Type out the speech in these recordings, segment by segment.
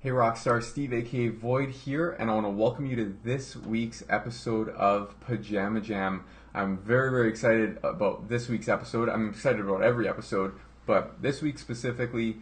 Hey Rockstar, Steve aka VØID here, and I want to welcome you to this week's episode of Pajama Jam. I'm very excited about this week's episode. I'm excited about every episode, but this week specifically,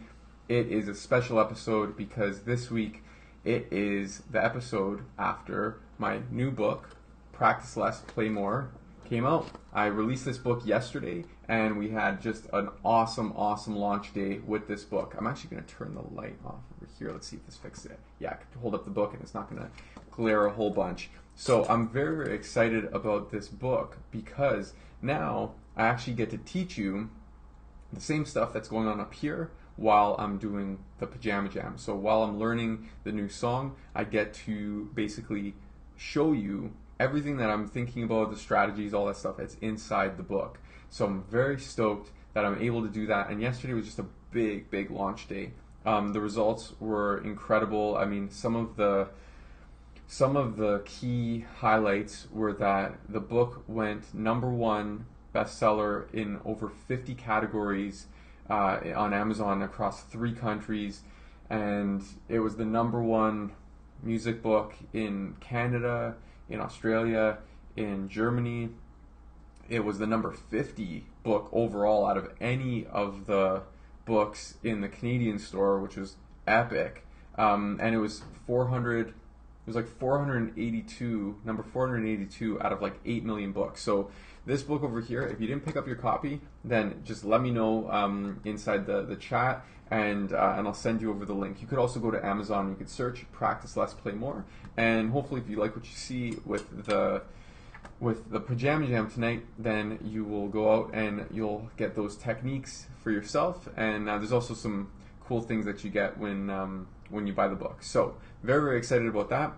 it is a special episode because this week it is the episode after my new book, Practice Less, Play More, came out. I released this book yesterday, and we had just an awesome launch day with this book. I'm actually going to turn the light off over here. Let's see if this fixes it. Yeah, I can hold up the book and it's not going to glare a whole bunch. So I'm very excited about this book because now I actually get to teach you the same stuff that's going on up here while I'm doing the Pajama Jam. So while I'm learning the new song, I get to basically show you everything that I'm thinking about, the strategies, all that stuff that's inside the book. So I'm very stoked that I'm able to do that. And yesterday was just a big launch day. The results were incredible. I mean, some of the key highlights were that the book went #1 bestseller in over 50 categories on Amazon across 3 countries, and it was the #1 music book in Canada, in Australia, in Germany. It was the number 50 book overall out of any of the books in the Canadian store, which was epic. And it was 400. It was like 482, number 482 out of like 8 million books. So this book over here, if you didn't pick up your copy, then just let me know inside the chat, and I'll send you over the link. You could also go to Amazon. You could search Practice Less, Play More, and hopefully if you like what you see with the Pajama Jam tonight, then you will go out and you'll get those techniques for yourself. And there's also some cool things that you get when you buy the book. So very excited about that.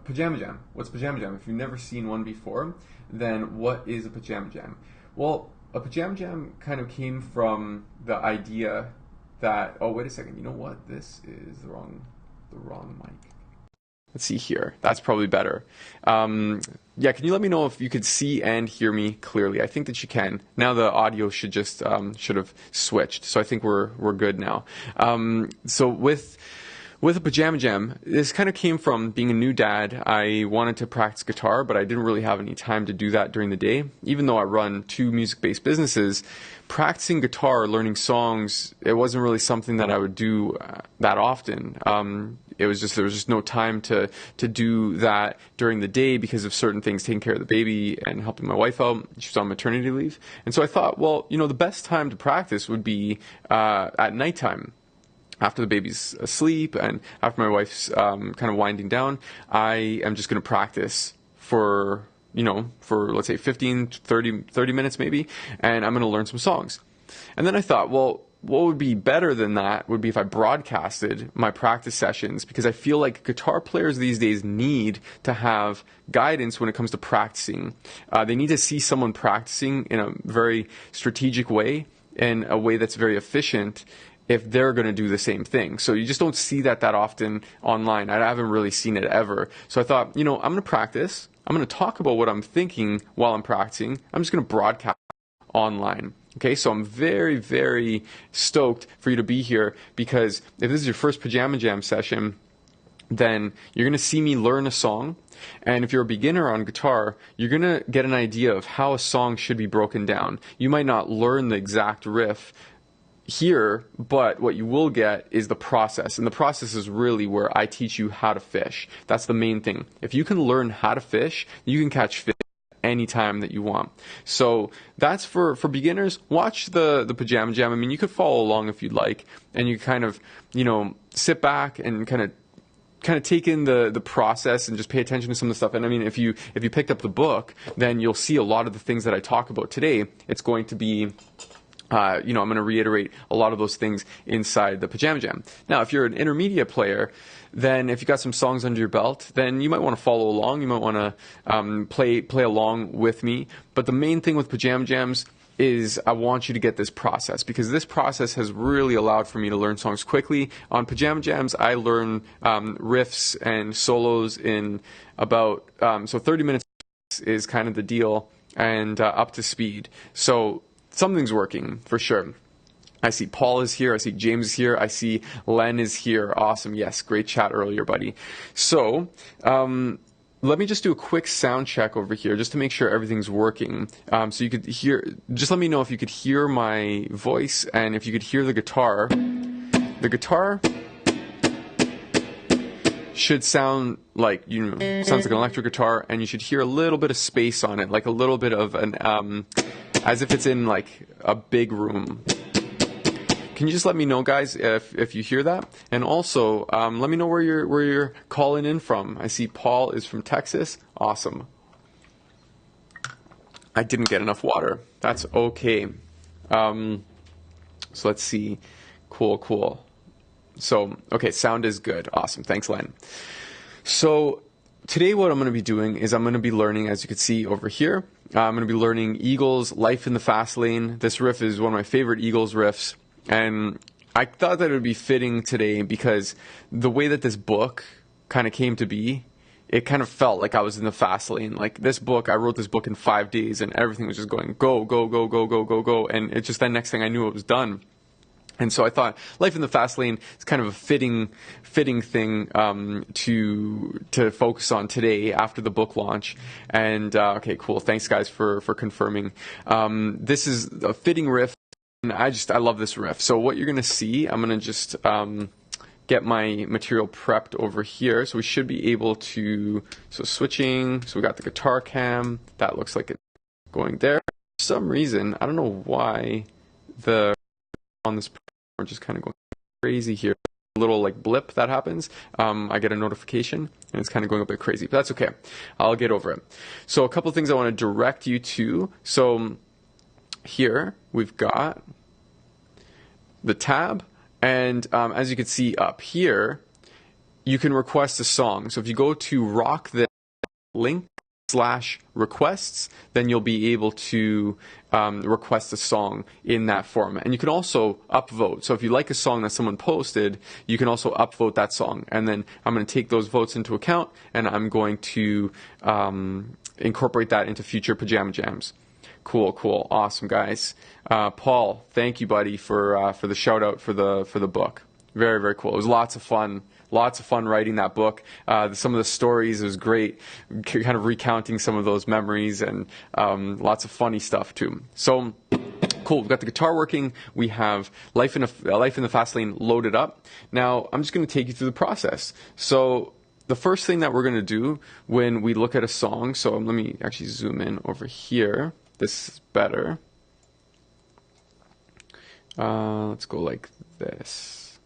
Pajama Jam. What's Pajama Jam? If you've never seen one before, then what is a Pajama Jam? Well, a Pajama Jam kind of came from the idea that, oh, wait a second, you know what? This is the wrong mic. Let's see here. That's probably better. Yeah, can you let me know if you could see and hear me clearly? I think that you can. Now the audio should have switched, so I think we're good now. So with a Pajama Jam, this kind of came from being a new dad. I wanted to practice guitar, but I didn't really have any time to do that during the day. Even though I run 2 music-based businesses, practicing guitar, learning songs, it wasn't really something that I would do that often. There was just no time to do that during the day because of certain things, taking care of the baby and helping my wife out. She was on maternity leave. And so I thought, well, the best time to practice would be at nighttime. After the baby's asleep and after my wife's kind of winding down, I am just going to practice for let's say 15, 30 minutes maybe, and I'm going to learn some songs. And then I thought, well, what would be better than that would be if I broadcasted my practice sessions, because I feel like guitar players these days need to have guidance when it comes to practicing. They need to see someone practicing in a very strategic way, in a way that's very efficient, if they're going to do the same thing. So you just don't see that often online. I haven't really seen it ever. So I thought, I'm going to practice. I'm going to talk about what I'm thinking while I'm practicing. I'm just going to broadcast online. Okay, so I'm very stoked for you to be here, because if this is your first Pajama Jam session, then you're going to see me learn a song. And if you're a beginner on guitar, you're going to get an idea of how a song should be broken down. You might not learn the exact riff here, but what you will get is the process. And the process is really where I teach you how to fish. That's the main thing. If you can learn how to fish, you can catch fish anytime that you want. So that's for beginners. Watch the Pajama Jam. I mean, you could follow along if you'd like, and you kind of, sit back and kind of take in the process and just pay attention to some of the stuff. And I mean, if you picked up the book, then you'll see a lot of the things that I talk about today. It's going to be I'm going to reiterate a lot of those things inside the Pajama Jam. Now, if you're an intermediate player, then if you got some songs under your belt, then you might want to follow along. You might want to play along with me. But the main thing with Pajama Jams is I want you to get this process, because this process has really allowed for me to learn songs quickly. On Pajama Jams, I learn riffs and solos in about, 30 minutes is kind of the deal, and up to speed. So something's working for sure. I see Paul is here. I see James is here. I see Len is here. Awesome. Yes, great chat earlier, buddy. So, let me just do a quick sound check over here just to make sure everything's working. So you could hear, just let me know if you could hear my voice and if you could hear the guitar. The guitar should sound like, sounds like an electric guitar, and you should hear a little bit of space on it, like a little bit of an, as if it's in like a big room. Can you just let me know, guys, if you hear that? And also, let me know where you're calling in from. I see Paul is from Texas. Awesome. I didn't get enough water. That's okay. So let's see. Cool. So, okay, sound is good. Awesome. Thanks, Len. So today what I'm going to be doing is I'm going to be learning, as you can see over here, I'm going to be learning Eagles' Life in the Fast Lane. This riff is one of my favorite Eagles riffs. And I thought that it would be fitting today because the way that this book kind of came to be, it kind of felt like I was in the fast lane. Like this book, I wrote this book in 5 days and everything was just going go. And it's just the next thing I knew it was done. And so I thought Life in the Fast Lane is kind of a fitting thing to focus on today after the book launch. And okay, cool. Thanks, guys, for confirming. This is a fitting riff. And I love this riff. So what you're going to see, I'm going to just get my material prepped over here. So we should be able to, so switching, so we got the guitar cam. That looks like it's going there. For some reason, I don't know why on this we're just kind of going crazy here. A little like blip that happens. I get a notification and it's kind of going a bit crazy, but that's okay. I'll get over it. So a couple of things I want to direct you to. So here we've got the tab, and as you can see up here, you can request a song. So if you go to rock the link /requests, then you'll be able to request a song in that format. And you can also upvote. So if you like a song that someone posted, you can also upvote that song. And then I'm going to take those votes into account, and I'm going to incorporate that into future Pajama Jams. Cool. Awesome, guys. Paul, thank you, buddy, for the shout out for the book. Very, very cool. It was lots of fun. Lots of fun writing that book. Some of the stories, it was great, kind of recounting some of those memories, and lots of funny stuff too. So cool. We've got the guitar working. We have Life in the Fast Lane loaded up. Now I'm just going to take you through the process. So the first thing that we're going to do when we look at a song, so let me actually zoom in over here. This is better. Let's go like this.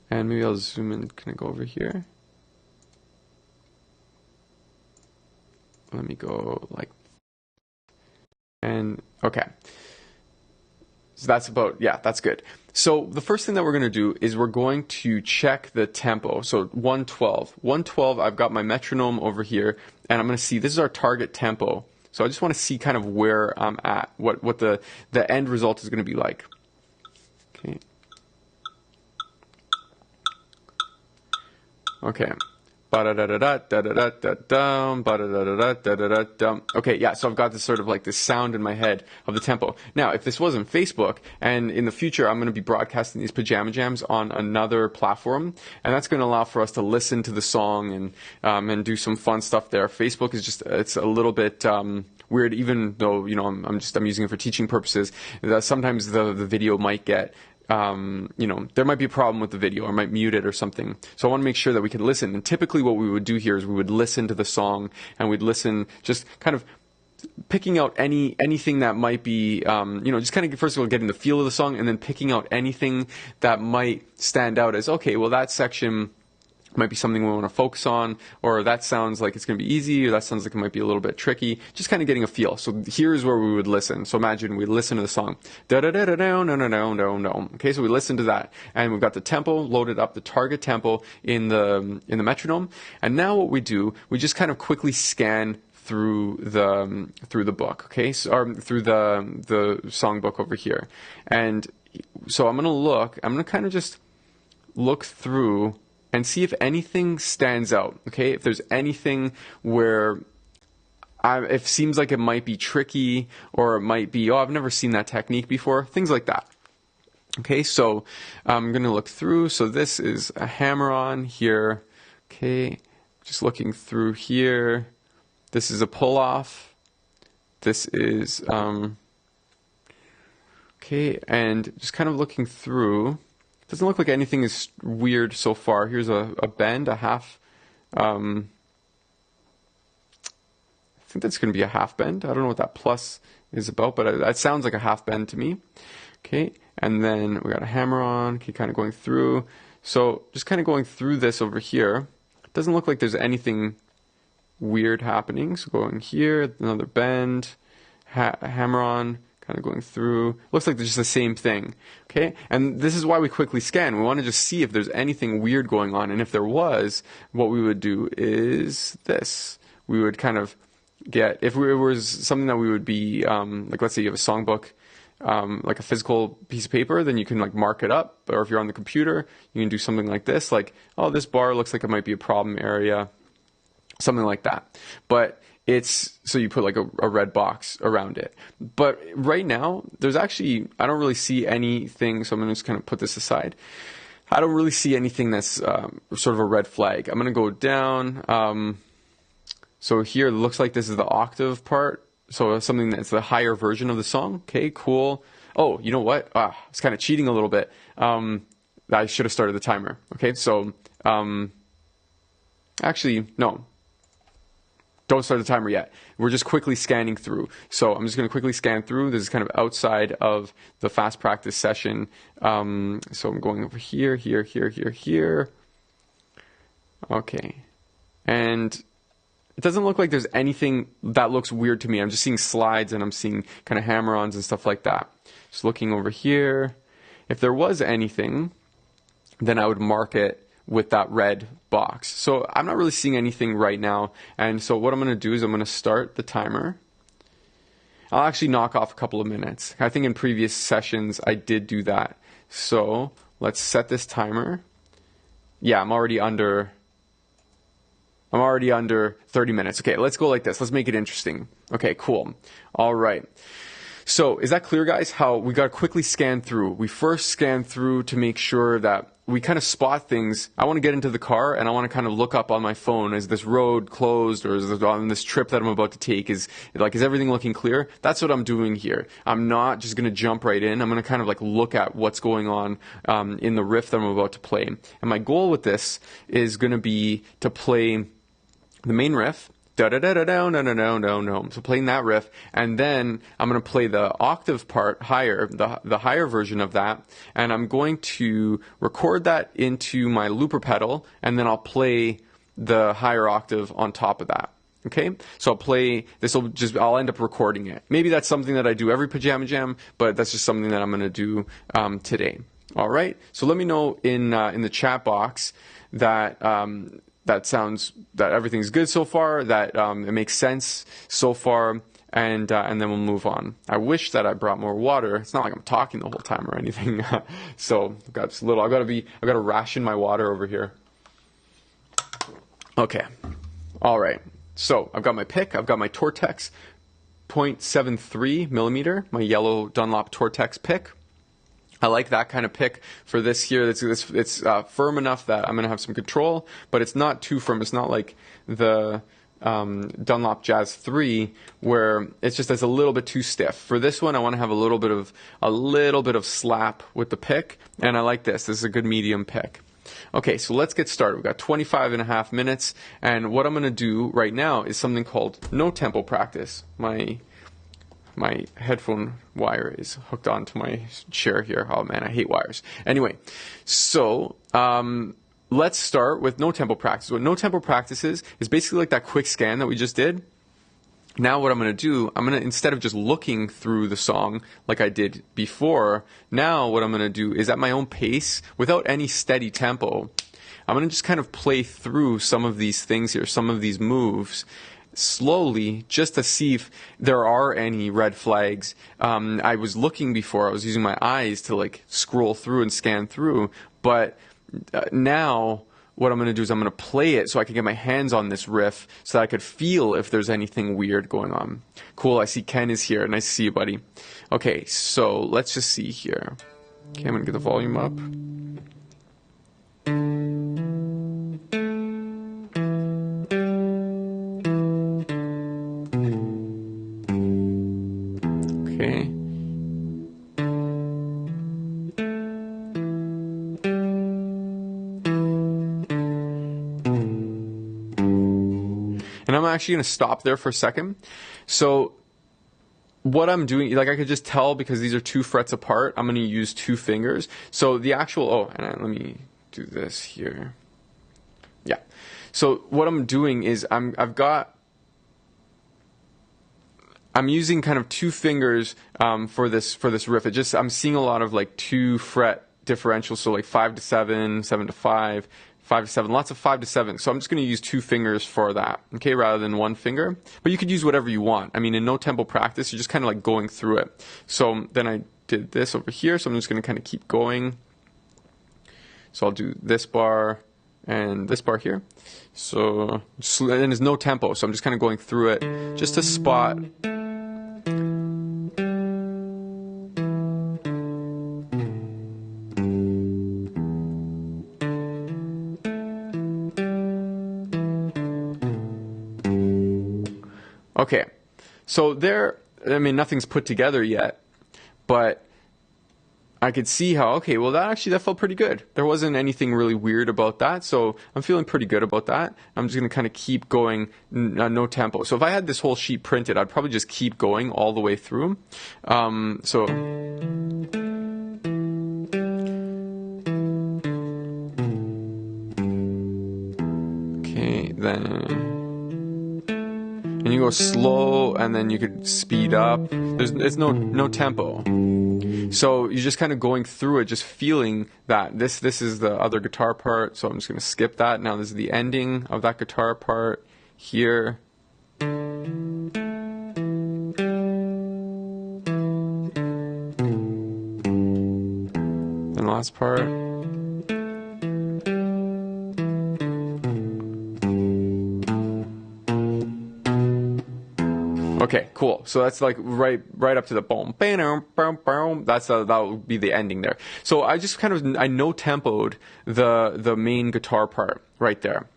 And maybe I'll zoom in. Can I go over here? Let me go like, and okay. So that's that's good. So the first thing that we're going to do is we're going to check the tempo. So 112. 112, I've got my metronome over here, and I'm going to see, this is our target tempo. So I just want to see kind of where I'm at, what the end result is going to be like. Okay. Okay. Okay, yeah, so I've got this sort of like this sound in my head of the tempo. Now, if this wasn't Facebook, and in the future I'm going to be broadcasting these Pajama Jams on another platform, and that's going to allow for us to listen to the song and do some fun stuff there. Facebook is just, it's a little bit weird, even though, I'm using it for teaching purposes. Sometimes the video might get, there might be a problem with the video, or might mute it or something. So I want to make sure that we can listen. And typically what we would do here is we would listen to the song, and we'd listen, just kind of picking out anything that might be, just kind of first of all getting the feel of the song, and then picking out anything that might stand out as, okay, well, that section might be something we want to focus on, or that sounds like it's going to be easy, or that sounds like it might be a little bit tricky. Just kind of getting a feel. So here's where we would listen. So imagine we listen to the song. Okay, so we listen to that, and we've got the tempo loaded up, the target tempo in the metronome. And now what we do, we just kind of quickly scan through the book, okay, or through the song book over here. And so I'm going to kind of just look through and see if anything stands out, okay? If there's anything where it seems like it might be tricky, or it might be, I've never seen that technique before, things like that. Okay, so I'm going to look through. So this is a hammer-on here. Okay, just looking through here. This is a pull-off. This is, okay, and just kind of looking through. Doesn't look like anything is weird so far. Here's a bend, a half. I think that's going to be a half bend. I don't know what that plus is about, but that sounds like a half bend to me. Okay, and then we got a hammer on. Okay, kind of going through. So just kind of going through this over here. It doesn't look like there's anything weird happening. So going here, another bend, hammer on, kind of going through. Looks like they're just the same thing. Okay, and this is why we quickly scan. We want to just see if there's anything weird going on, and if there was, what we would do is this. We would kind of get, if it was something that we would be, like let's say you have a songbook, like a physical piece of paper, then you can like mark it up. Or if you're on the computer, you can do something like this, like, oh, this bar looks like it might be a problem area, something like that. But it's, so you put like a red box around it. But right now, there's actually, I don't really see anything, so I'm going to just kind of put this aside. I don't really see anything that's sort of a red flag. I'm going to go down. So here it looks like this is the octave part. So something that's the higher version of the song. Okay, cool. Oh, you know what? It's kind of cheating a little bit. I should have started the timer. Okay, so actually, no. Don't start the timer yet. We're just quickly scanning through. So I'm just going to quickly scan through. This is kind of outside of the fast practice session. So I'm going over here, here, here, here, here. Okay. And it doesn't look like there's anything that looks weird to me. I'm just seeing slides and I'm seeing kind of hammer-ons and stuff like that. Just looking over here. If there was anything, then I would mark it with that red box. So I'm not really seeing anything right now. And so what I'm going to do is I'm going to start the timer. I'll actually knock off a couple of minutes. I think in previous sessions I did do that. So let's set this timer. Yeah, I'm already under 30 minutes. Okay, let's go like this. Let's make it interesting. Okay, cool. All right. So is that clear, guys? How we got to quickly scan through. We first scan through to make sure that we kind of spot things. I want to get into the car and I want to kind of look up on my phone. Is this road closed, or is it on this trip that I'm about to take? Is everything looking clear? That's what I'm doing here. I'm not just going to jump right in. I'm going to kind of like look at what's going on in the riff that I'm about to play. And my goal with this is going to be to play the main riff, da-da-da-da-down-da-da-down-down-down. So playing that riff, and then I'm going to play the octave part higher, the higher version of that, and I'm going to record that into my looper pedal, and then I'll play the higher octave on top of that. Okay, so I'll play this. I'll end up recording it. Maybe that's something that I do every pajama jam, but that's just something that I'm going to do today. All right. So let me know in the chat box that that everything's good so far, that it makes sense so far, and then we'll move on. I wish that I brought more water. It's not like I'm talking the whole time or anything. So I've got just a little. I've got to ration my water over here. Okay. All right. So I've got my pick. I've got my Tortex 0.73 millimeter, my yellow Dunlop Tortex pick. I like that kind of pick for this here. It's firm enough that I'm going to have some control, but it's not too firm. It's not like the Dunlop Jazz 3 where it's a little bit too stiff. For this one, I want to have a little bit of slap with the pick, and I like this. This is a good medium pick. Okay, so let's get started. We've got 25 and a half minutes, and what I'm going to do right now is something called no tempo practice. My headphone wire is hooked onto my chair here. Oh man, I hate wires. Anyway, so let's start with no tempo practice. What no tempo practice is basically like that quick scan that we just did. Now what I'm going to do, instead of just looking through the song like I did before, now what I'm going to do is at my own pace, without any steady tempo, I'm going to just kind of play through some of these things here, some of these moves, slowly, just to see if there are any red flags. I was looking before, I was using my eyes to like scroll through and scan through, but now what I'm going to do is I'm going to play it so I can get my hands on this riff so that I could feel if there's anything weird going on. Cool, I see Ken is here. Nice to see you, buddy. Okay, so let's just see here. Okay, I'm gonna get the volume up. Okay. And I'm actually going to stop there for a second. So what I'm doing, like I could just tell because these are 2 frets apart, I'm going to use 2 fingers. So the actual, let me do this here. Yeah. So what I'm doing is I'm using kind of 2 fingers for this riff. I'm seeing a lot of like 2 fret differentials, so like 5 to 7, 7 to 5, 5 to 7, lots of 5 to 7. So I'm just going to use 2 fingers for that, okay, rather than 1 finger. But you could use whatever you want. I mean, in no tempo practice, you're just kind of like going through it. So then I did this over here, so I'm just going to kind of keep going. So I'll do this bar and this bar here. So, and there's no tempo, so I'm just kind of going through it just to spot. Okay, so there, I mean, nothing's put together yet, but I could see how, okay, well, that felt pretty good. There wasn't anything really weird about that, so I'm feeling pretty good about that. I'm just going to kind of keep going, no tempo. So if I had this whole sheet printed, I'd probably just keep going all the way through. Okay, then. And you go slow, and then you could speed up. It's no tempo. So you're just kind of going through it, just feeling that this is the other guitar part. So I'm just going to skip that. Now this is the ending of that guitar part here. And the last part. Okay, cool. So that's like right up to the boom, bam, bam, bam. That would be the ending there. So I just kind of no tempoed the main guitar part right there.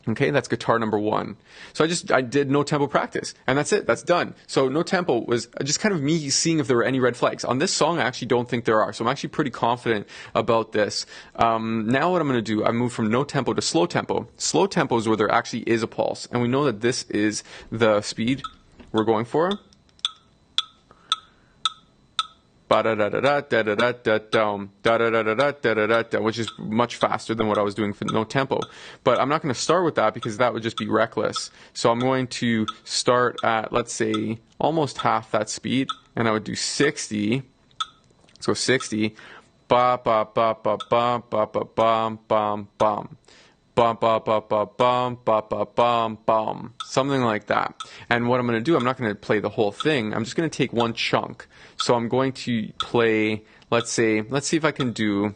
Okay, that's guitar number 1. So I did no tempo practice, and that's it. That's done. So no tempo was just kind of me seeing if there were any red flags. On this song, I actually don't think there are. So I'm actually pretty confident about this. Now what I'm going to do, I move from no tempo to slow tempo. Slow tempo is where there actually is a pulse, and we know that this is the speed we're going for. Which is much faster than what I was doing for no tempo. But I'm not going to start with that because that would just be reckless. So I'm going to start at, let's say, almost half that speed, and I would do 60. Let's go 60. Ba ba ba ba ba ba ba bum bum bum. Bum, bum, bum, bum, bum, bum, bum, bum, bum. Something like that. And what I'm going to do, I'm not going to play the whole thing. I'm just going to take one chunk. So I'm going to play, let's see if I can do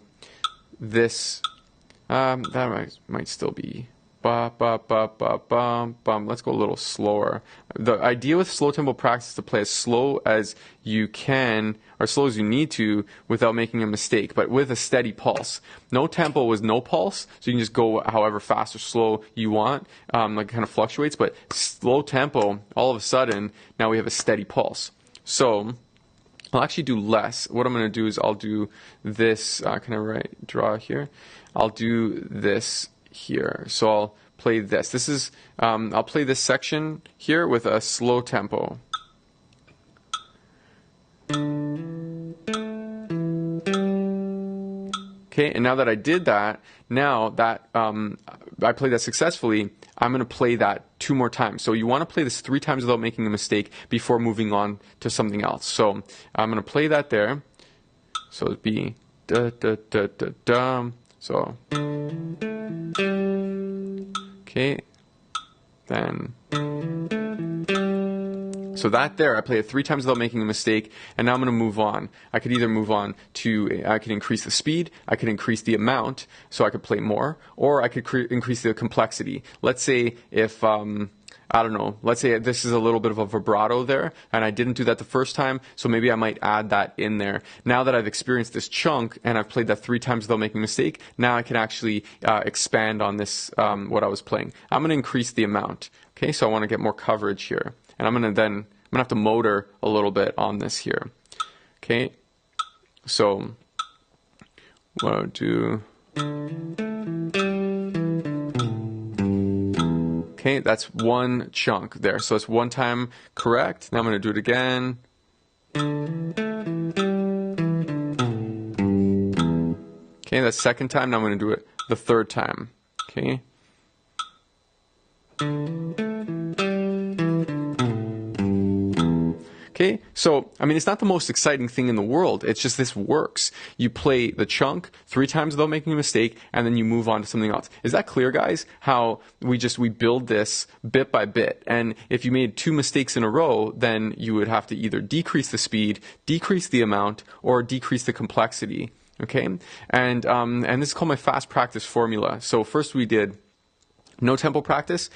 this. That might still be ba ba ba ba bum bum. Let's go a little slower. The idea with slow tempo practice is to play as slow as you can, or slow as you need to, without making a mistake, but with a steady pulse. No tempo was no pulse, so you can just go however fast or slow you want. Like kind of fluctuates, but slow tempo, all of a sudden, now we have a steady pulse. So I'll actually do less. What I'm going to do is I'll do this, can I draw here? I'll do this here. So I'll play this. This is, I'll play this section here with a slow tempo. Okay, and now that I did that, now that I played that successfully, I'm going to play that 2 more times. So you want to play this 3 times without making a mistake before moving on to something else. So I'm going to play that there. So it'd be da da da da da. So okay, then. So that there, I play it 3 times without making a mistake, and now I'm going to move on. I could either move on to, I could increase the speed, I could increase the amount, so I could play more, or I could increase the complexity. Let's say if I don't know, let's say this is a little bit of a vibrato there, and I didn't do that the first time, so maybe I might add that in there. Now that I've experienced this chunk and I've played that 3 times without making a mistake, now I can actually expand on this, what I was playing. I'm going to increase the amount. Okay, so I want to get more coverage here. And I'm going to have to motor a little bit on this here. Okay, so what I'll do... Okay, that's one chunk there. So it's 1 time correct. Now I'm going to do it again. Okay, that's 2nd time. Now I'm going to do it the 3rd time. Okay. Okay, so, I mean, it's not the most exciting thing in the world. It's just this works. You play the chunk 3 times without making a mistake, and then you move on to something else. Is that clear, guys? How we build this bit by bit. And if you made 2 mistakes in a row, then you would have to either decrease the speed, decrease the amount, or decrease the complexity. Okay? And this is called my fast practice formula. So first we did no tempo practice,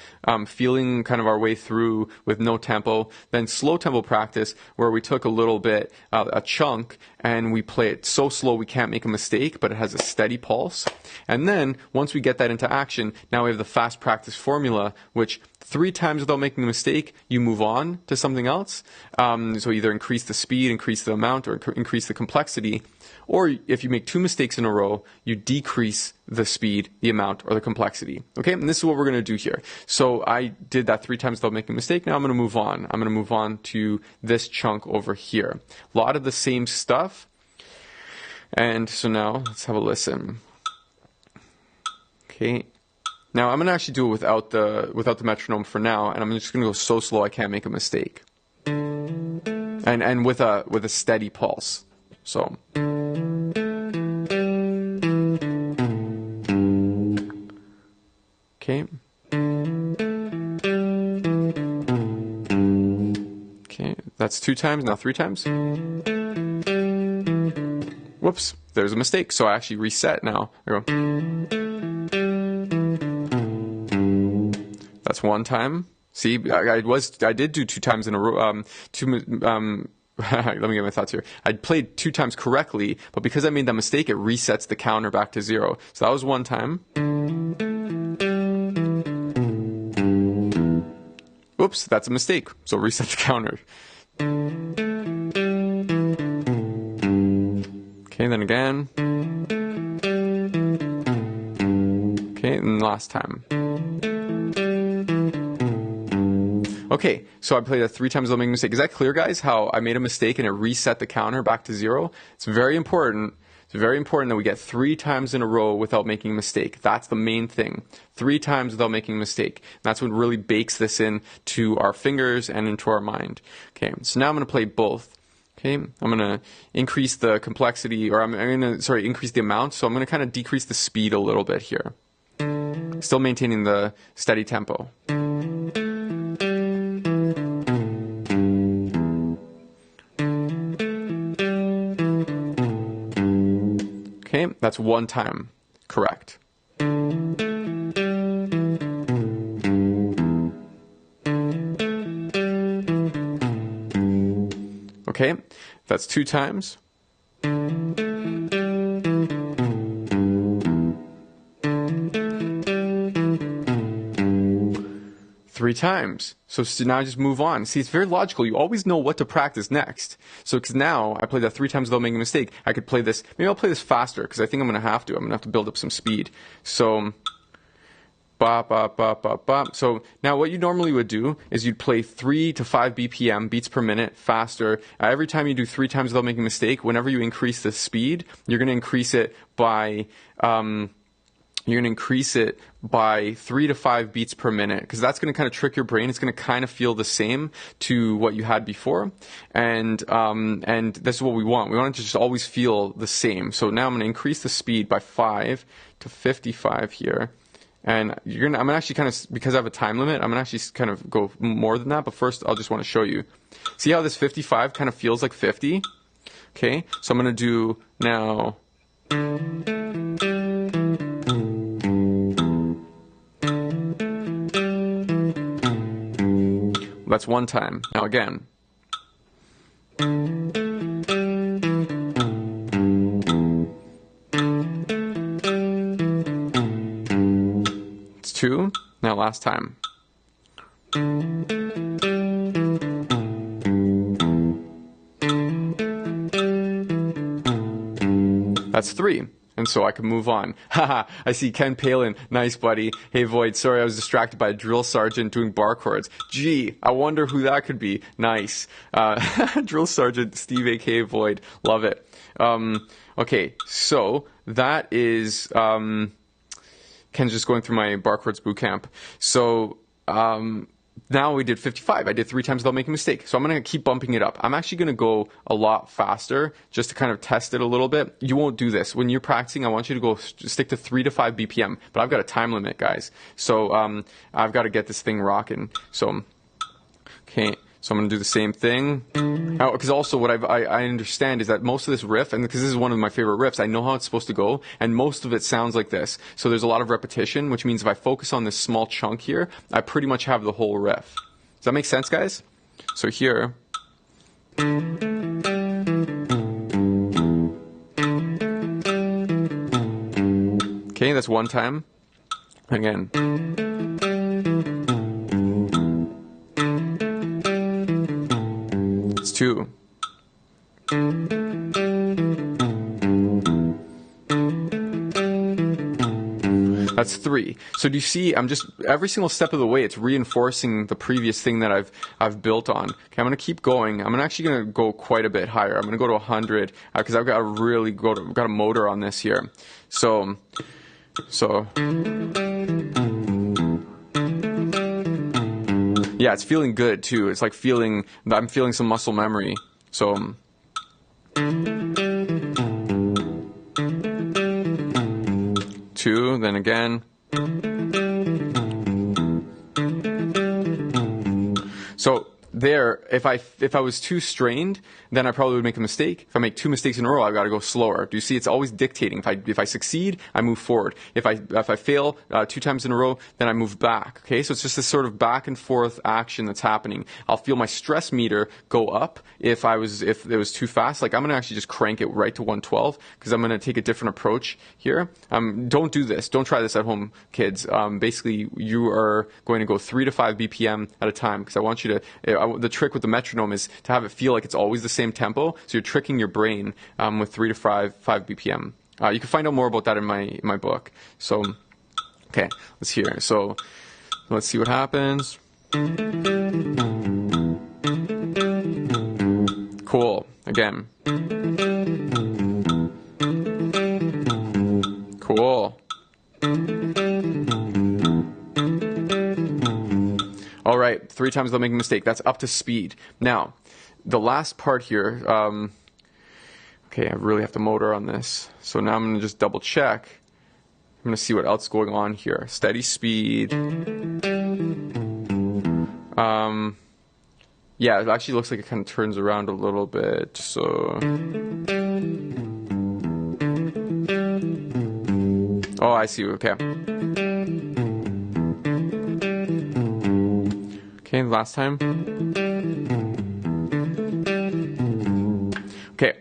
feeling kind of our way through with no tempo. Then slow tempo practice, where we took a little bit, a chunk, and we play it so slow we can't make a mistake, but it has a steady pulse. And then once we get that into action, now we have the fast practice formula, which 3 times without making a mistake, you move on to something else. So either increase the speed, increase the amount, or increase the complexity. Or if you make 2 mistakes in a row, you decrease the speed, the amount, or the complexity. Okay, and this is what we're going to do here. So I did that 3 times without making a mistake. Now I'm going to move on. I'm going to move on to this chunk over here. A lot of the same stuff. And so now let's have a listen. Okay. Now I'm going to actually do it without the metronome for now, and I'm just going to go so slow I can't make a mistake. And with a steady pulse. So. Okay. Okay, that's 2 times, now 3 times. Whoops, there's a mistake, so I actually reset now. There we go. That's 1 time. See, I did do 2 times in a row. Let me get my thoughts here. I played 2 times correctly, but because I made that mistake, it resets the counter back to 0. So that was 1 time. Oops, that's a mistake. So reset the counter. Okay, then again. Okay, and last time. Okay, so I played that 3 times without making a mistake. Is that clear, guys? How I made a mistake and it reset the counter back to 0? It's very important. It's very important that we get 3 times in a row without making a mistake. That's the main thing. 3 times without making a mistake. That's what really bakes this in to our fingers and into our mind. Okay, so now I'm going to play both. Okay, I'm going to increase the complexity, or I'm going to, increase the amount. So I'm going to kind of decrease the speed a little bit here. Still maintaining the steady tempo. Okay, that's 1 time. Correct. Okay, that's 2 times. 3 times. So now I just move on. See, it's very logical. You always know what to practice next. So because now I played that 3 times without making a mistake, I could play this. Maybe I'll play this faster because I think I'm going to have to. I'm going to have to build up some speed. So, ba ba ba ba ba. So now what you normally would do is you'd play 3 to 5 BPM, beats per minute, faster. Every time you do 3 times without making a mistake, whenever you increase the speed, you're going to increase it by 3 to 5 beats per minute, because that's going to kind of trick your brain. It's going to kind of feel the same to what you had before, and this is what we want. We want it to just always feel the same. So now I'm going to increase the speed by 5 to 55 here, and I'm actually kind of, because I have a time limit, I'm going to actually kind of go more than that. But first, I'll just want to show you. See how this 55 kind of feels like 50? Okay, so I'm going to do now. that's one time. Now again. It's 2. Now last time. That's 3. And so I can move on. Haha, I see Ken Palin. Nice, buddy. Hey, Void, sorry I was distracted by a drill sergeant doing bar chords. Gee, I wonder who that could be. Nice. Drill sergeant Steve, aka Void. Love it. Okay, so that is Ken's just going through my bar chords boot camp. So now we did 55. I did 3 times without making a mistake. So I'm going to keep bumping it up. I'm actually going to go a lot faster just to kind of test it a little bit. You won't do this. When you're practicing, I want you to go stick to 3 to 5 BPM. But I've got a time limit, guys. So I've got to get this thing rocking. So, okay. So I'm going to do the same thing. Because also what I understand is that most of this riff, and because this is one of my favorite riffs, I know how it's supposed to go, and most of it sounds like this. So there's a lot of repetition, which means if I focus on this small chunk here, I pretty much have the whole riff. Does that make sense, guys? So here. Okay, that's one time. Again. It's 2. That's 3. So do you see, I'm just, every single step of the way, it's reinforcing the previous thing that I've built on. Okay, I'm going to keep going. I'm actually going to go quite a bit higher. I'm going to go to 100 because I've got to really I've got a motor on this here. So yeah, it's feeling good too. It's like I'm feeling some muscle memory. So 2, then again. So there, if I was too strained, then I probably would make a mistake. If I make 2 mistakes in a row, I've got to go slower. Do you see? It's always dictating. If I succeed, I move forward. If I fail 2 times in a row, then I move back. Okay, so it's just this sort of back and forth action that's happening. I'll feel my stress meter go up if it was too fast. Like I'm gonna actually just crank it right to 112 because I'm gonna take a different approach here. Don't do this. Don't try this at home, kids. Basically, you are going to go 3 to 5 BPM at a time because I want you to. The trick with the metronome is to have it feel like it's always the same tempo. So you're tricking your brain with 3 to 5 BPM. You can find out more about that in my book. So, okay, let's hear. So, let's see what happens. Cool. Again. Cool. All right, 3 times they'll make a mistake. That's up to speed. Now, the last part here, okay, I really have to motor on this. So now I'm going to just double check. I'm going to see what else is going on here. Steady speed. Yeah, it actually looks like it kind of turns around a little bit. So, oh, I see. Okay. Okay, last time. Okay,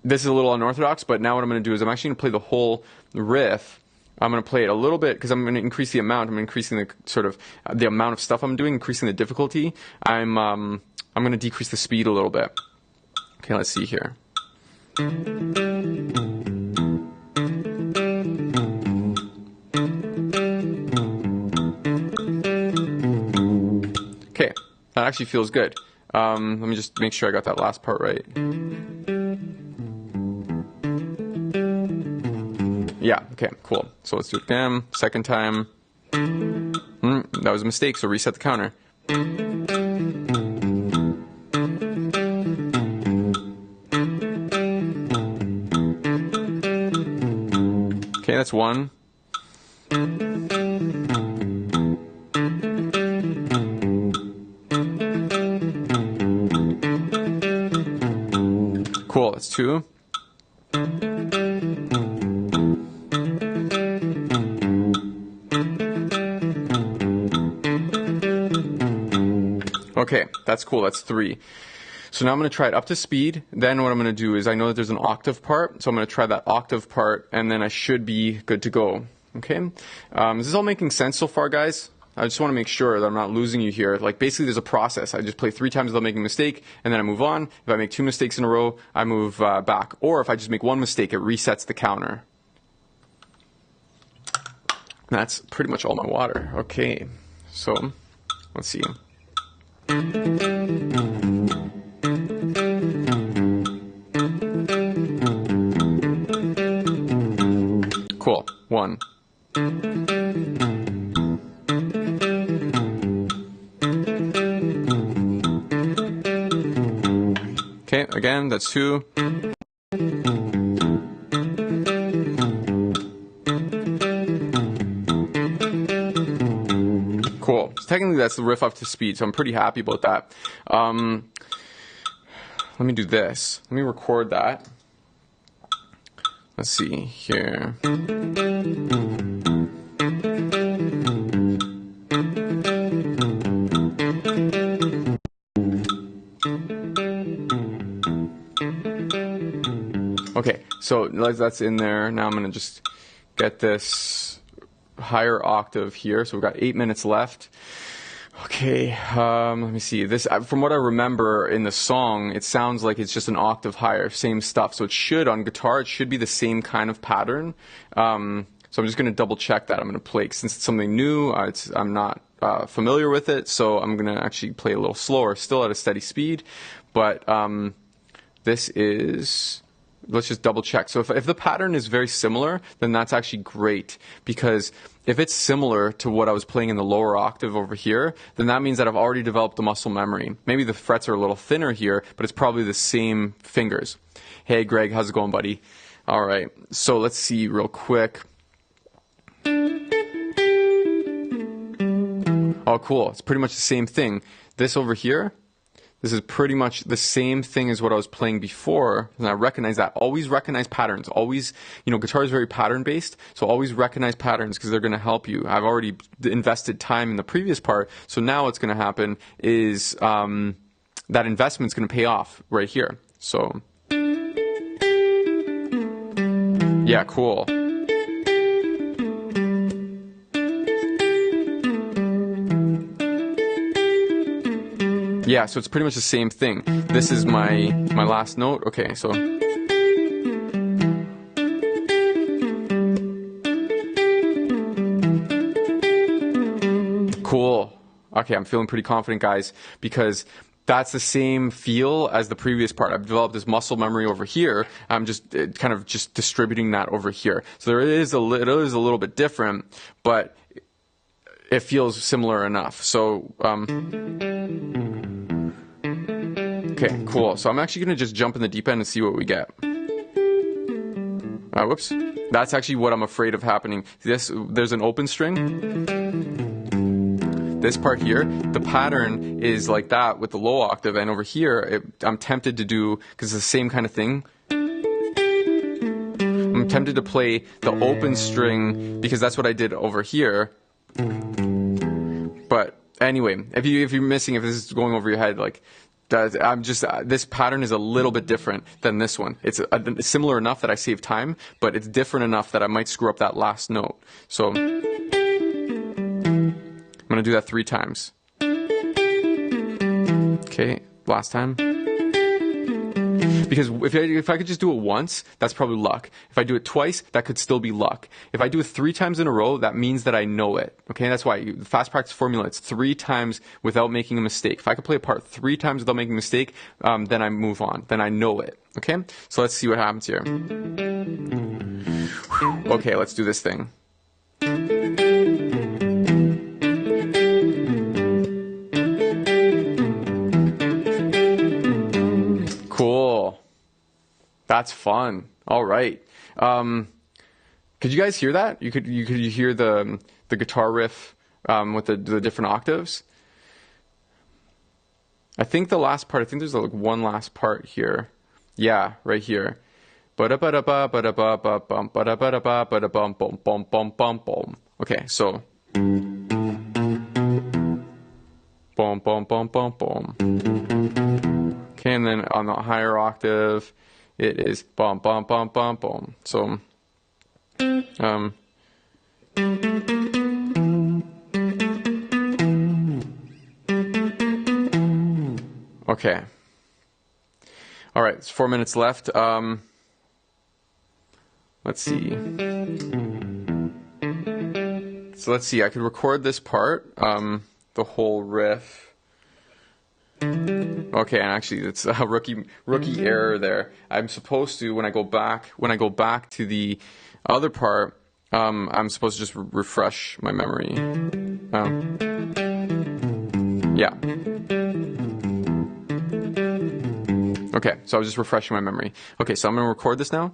this is a little unorthodox, but now what I'm going to do is I'm actually going to play the whole riff. I'm going to play it a little bit because I'm going to increase the amount. I'm increasing the sort of the amount of stuff I'm doing, increasing the difficulty. I'm going to decrease the speed a little bit. Okay, let's see here. Okay, that actually feels good. Let me just make sure I got that last part right. Yeah, okay, cool. So let's do it again. Second time. That was a mistake, so reset the counter. Okay, that's 1. Cool, that's 2. Okay, that's cool. That's 3. So now I'm going to try it up to speed. Then what I'm going to do is, I know that there's an octave part, so I'm going to try that octave part, and then I should be good to go. Okay? Is this all making sense so far, guys? I just want to make sure that I'm not losing you here. Like, basically, there's a process. I just play 3 times without making a mistake, and then I move on. If I make 2 mistakes in a row, I move back. Or if I just make 1 mistake, it resets the counter. That's pretty much all my water. Okay, so let's see. Cool. 1. Okay, again, that's 2. Cool. So technically that's the riff up to speed, so I'm pretty happy about that. Let me do this. Let me record that. Let's see here. Okay, so that's in there. Now I'm going to just get this higher octave here. So we've got 8 minutes left. Okay, let me see. This, from what I remember in the song, it sounds like it's just an octave higher, same stuff. So it should, on guitar, it should be the same kind of pattern. So I'm just going to double check that. I'm going to play, since it's something new, I'm not familiar with it, so I'm going to actually play a little slower, still at a steady speed. But this is... Let's just double check. So if the pattern is very similar, then that's actually great, because if it's similar to what I was playing in the lower octave over here, then that means that I've already developed the muscle memory. Maybe the frets are a little thinner here, but it's probably the same fingers. Hey Greg, how's it going, buddy? All right, so let's see real quick. Oh, cool. It's pretty much the same thing. This over here, this is pretty much the same thing as what I was playing before, and I recognize that. Always recognize patterns. Always, guitar is very pattern-based, so always recognize patterns because they're going to help you. I've already invested time in the previous part, so now what's going to happen is that investment's going to pay off right here. So, yeah, cool. Yeah, so it's pretty much the same thing. This is my last note. Okay, so cool. Okay, I'm feeling pretty confident, guys, because that's the same feel as the previous part. I've developed this muscle memory over here. I'm just kind of just distributing that over here. So it is a little bit different, but it feels similar enough. So okay, cool. So I'm actually going to just jump in the deep end and see what we get. Whoops. That's actually what I'm afraid of happening. There's an open string. This part here, the pattern is like that with the low octave, and over here, I'm tempted to do, because it's the same kind of thing, I'm tempted to play the open string, because that's what I did over here. But anyway, if you're missing, if this is going over your head, like, this pattern is a little bit different than this one. It's similar enough that I save time, but it's different enough that I might screw up that last note. So I'm going to do that 3 times. Okay, last time. Because if I could just do it once, that's probably luck. If I do it twice, that could still be luck. If I do it 3 times in a row, that means that I know it. Okay, that's why the fast practice formula, it's 3 times without making a mistake. If I could play a part 3 times without making a mistake, then I move on. Then I know it. Okay, so let's see what happens here. Okay, let's do this thing. Cool. That's fun. All right. Could you guys hear that? You hear the guitar riff with the different octaves? I think the last part. I think there's like one last part here. Yeah, right here. Okay, so boom, boom, boom, boom, boom, boom. Okay, and then on the higher octave, it is boom, boom, boom, boom, boom. So, okay. All right, it's 4 minutes left. Let's see. So let's see. I could record this part, the whole riff. Okay, and actually, it's a rookie error there. I'm supposed to, when I go back to the other part, I'm supposed to just refresh my memory. Yeah. Okay, so I was just refreshing my memory. Okay, so I'm going to record this now.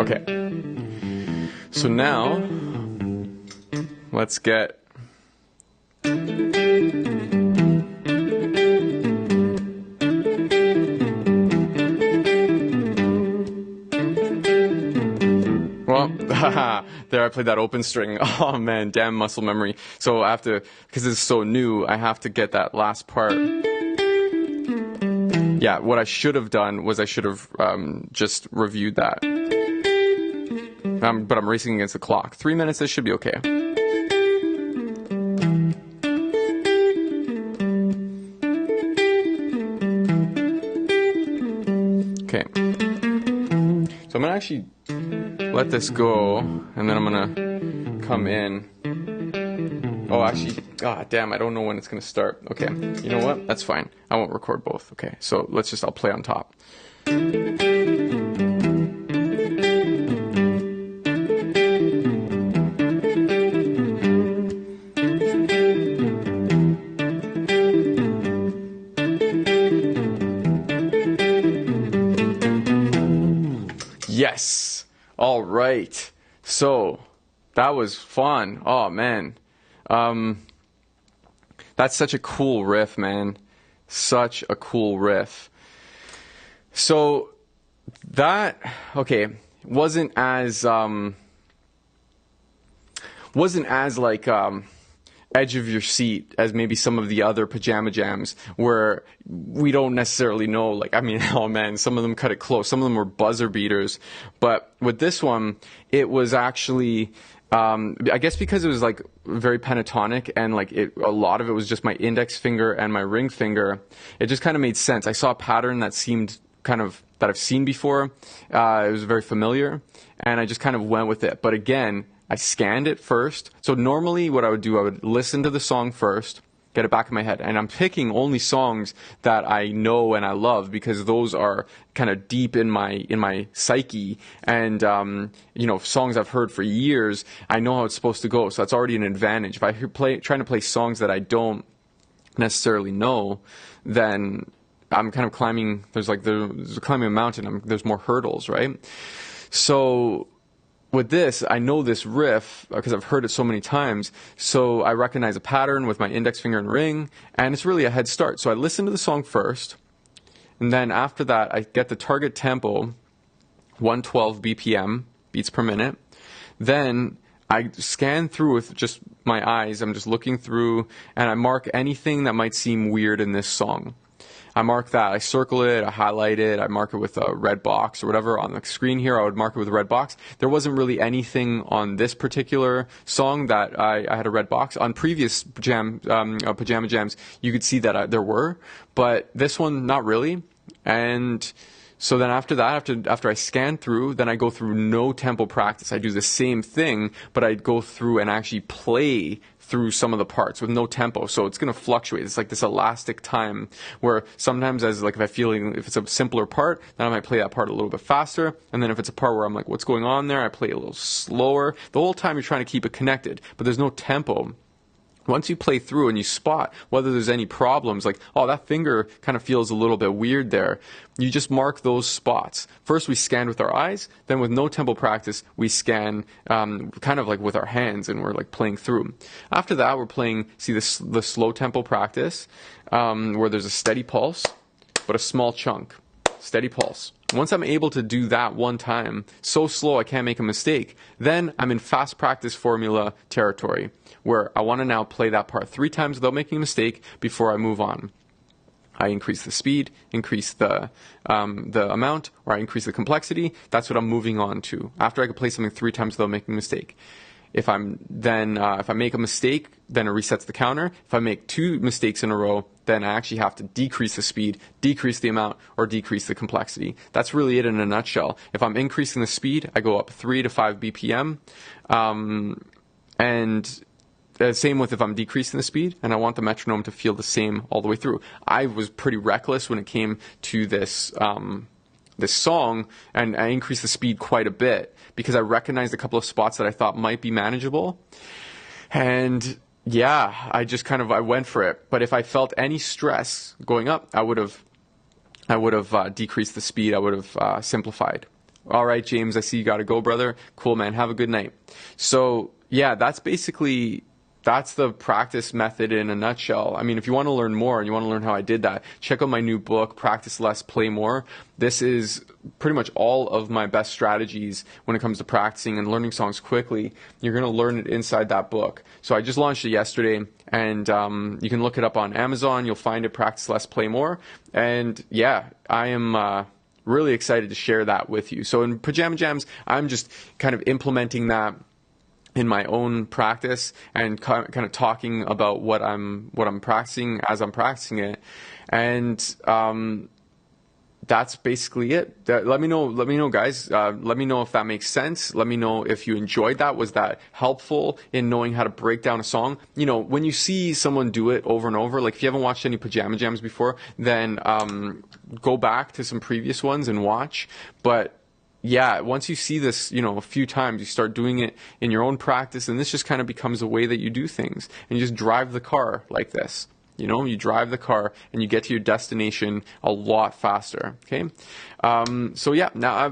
Okay, so now let's get there, I played that open string. Oh man, damn muscle memory. So I have to, because it's so new, I have to get that last part. Yeah, what I should have done was I should have just reviewed that. But I'm racing against the clock. 3 minutes, this should be okay. Okay. So I'm going to actually let this go, and then I'm going to come in. Oh, actually, damn, I don't know when it's going to start. Okay, you know what? That's fine. I won't record both. Okay, so I'll play on top. Yes. All right. So that was fun. Oh man. That's such a cool riff, man. Such a cool riff. So that, okay, wasn't as like edge of your seat as maybe some of the other pajama jams where we don't necessarily know, like, I mean, oh man, some of them cut it close. Some of them were buzzer beaters. But with this one, it was actually, I guess because it was like very pentatonic and like a lot of it was just my index finger and my ring finger, it just kind of made sense. I saw a pattern that seemed kind of, that I've seen before. It was very familiar and I just kind of went with it. But again, I scanned it first. So normally what I would do, I would listen to the song first, get it back in my head. And I'm picking only songs that I know and I love because those are kind of deep in my psyche. And, songs I've heard for years, I know how it's supposed to go. So that's already an advantage. If I trying to play songs that I don't necessarily know, then I'm kind of climbing, there's climbing a mountain. There's more hurdles, right? So with this, I know this riff because I've heard it so many times, so I recognize a pattern with my index finger and ring, and it's really a head start. So I listen to the song first, and then after that, I get the target tempo, 112 BPM, beats per minute. Then I scan through with just my eyes. I'm just looking through, and I mark anything that might seem weird in this song. I mark that, I circle it, I highlight it, I mark it with a red box or whatever. On the screen here, I would mark it with a red box. There wasn't really anything on this particular song that I had a red box. On previous pajama jams, you could see that there were, but this one, not really. And so then after that, after I scan through, then I go through no tempo practice. I do the same thing, but I go through and actually play through some of the parts with no tempo. So it's going to fluctuate. It's like this elastic time where sometimes if it's a simpler part, then I might play that part a little bit faster. And then if it's a part where I'm like, what's going on there? I play a little slower. The whole time you're trying to keep it connected, but there's no tempo. Once you play through and you spot whether there's any problems, like, oh, that finger kind of feels a little bit weird there, you just mark those spots. First, we scan with our eyes. Then with no tempo practice, we scan kind of like with our hands, and we're like playing through. After that, we're playing, see the slow tempo practice, where there's a steady pulse, but a small chunk. Steady pulse. Once I'm able to do that one time, so slow I can't make a mistake, then I'm in fast practice formula territory, where I want to now play that part 3 times without making a mistake before I move on. I increase the speed, increase the amount, or I increase the complexity. That's what I'm moving on to. After I can play something 3 times without making a mistake. If I make a mistake, then it resets the counter. If I make 2 mistakes in a row, then I actually have to decrease the speed, decrease the amount, or decrease the complexity. That's really it in a nutshell. If I'm increasing the speed, I go up 3 to 5 BPM. Same with if I'm decreasing the speed, and I want the metronome to feel the same all the way through. I was pretty reckless when it came to this song, and I increased the speed quite a bit because I recognized a couple of spots that I thought might be manageable. And yeah, I went for it. But if I felt any stress going up, I would have decreased the speed. I would have simplified. All right, James, I see you got to go, brother. Cool, man. Have a good night. So yeah, that's the practice method in a nutshell. I mean, if you want to learn more and you want to learn how I did that, check out my new book, Practice Less, Play More. This is pretty much all of my best strategies when it comes to practicing and learning songs quickly. You're going to learn it inside that book. So I just launched it yesterday, and you can look it up on Amazon. You'll find it, Practice Less, Play More. And yeah, I am really excited to share that with you. So in Pajama Jams, I'm just kind of implementing that in my own practice and kind of talking about what I'm practicing as I'm practicing it, and that's basically it. Let me know, guys. Let me know if that makes sense. Let me know if you enjoyed that. Was that helpful in knowing how to break down a song? You know, when you see someone do it over and over, like if you haven't watched any Pajama Jams before, then go back to some previous ones and watch. But yeah, once you see this, a few times, you start doing it in your own practice, and this just kind of becomes a way that you do things. And you just drive the car like this. You drive the car and you get to your destination a lot faster. Okay. So yeah, now I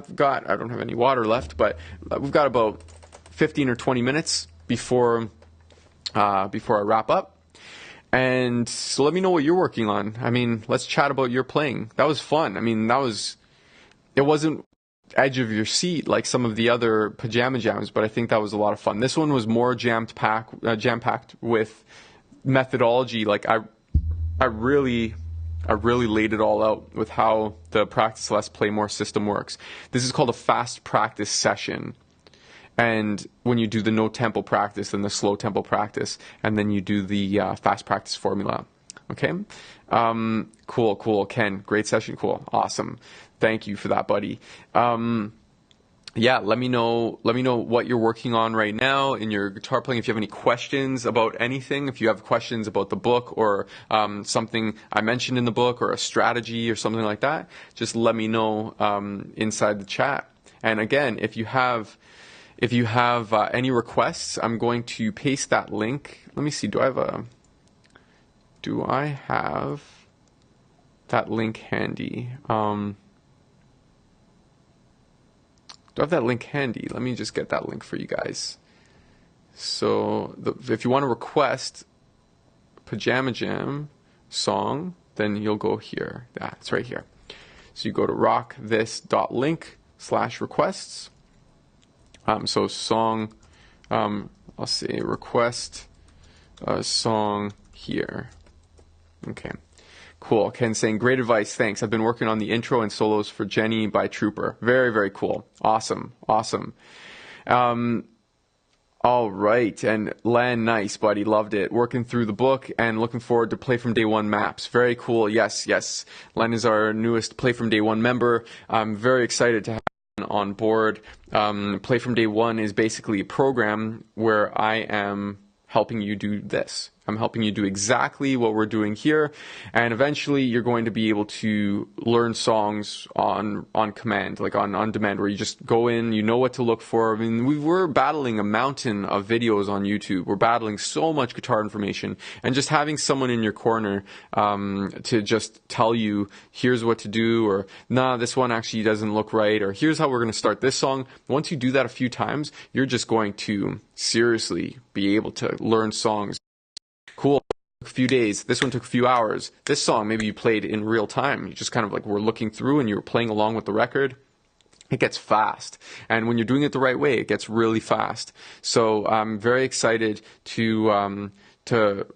don't have any water left, but we've got about 15 or 20 minutes before I wrap up. And so let me know what you're working on. I mean, let's chat about your playing. That was fun. I mean, it wasn't edge of your seat like some of the other Pajama Jams, but I think that was a lot of fun. This one was more jam-packed with methodology. Like I really laid it all out with how the Practice Less, Play More system works. This is called a fast practice session. And when you do the no tempo practice and the slow tempo practice, and then you do the fast practice formula. Okay? Cool. Ken, great session. Cool. Awesome. Thank you for that, buddy. Yeah, let me know what you're working on right now in your guitar playing. If you have any questions about anything, if you have questions about the book or something I mentioned in the book or a strategy or something like that, just let me know inside the chat. And again, if you have any requests, I'm going to paste that link. Let me see. Do I have that link handy? Do I have that link handy? Let me just get that link for you guys. So if you want to request Pajama Jam song, then you'll go here. It's right here. So you go to rockthis.link/requests. So song, I'll say request a song here. Okay. Cool. Ken saying, great advice. Thanks. I've been working on the intro and solos for Jenny by Trooper. Very, very cool. Awesome. All right. And Len, nice, buddy. Loved it. Working through the book and looking forward to Play From Day One maps. Very cool. Yes. Len is our newest Play From Day One member. I'm very excited to have him on board. Play From Day One is basically a program where I am helping you do this. I'm helping you do exactly what we're doing here, and eventually you're going to be able to learn songs on command, like on demand, where you just go in, you know what to look for. I mean, we're battling a mountain of videos on YouTube. We're battling so much guitar information, and just having someone in your corner to just tell you, here's what to do, or nah, this one actually doesn't look right, or here's how we're going to start this song. Once you do that a few times, you're just going to seriously be able to learn songs. Cool. A few days. This one took a few hours. This song, maybe you played in real time. You just kind of like were looking through and you were playing along with the record. It gets fast. And when you're doing it the right way, it gets really fast. So I'm very excited to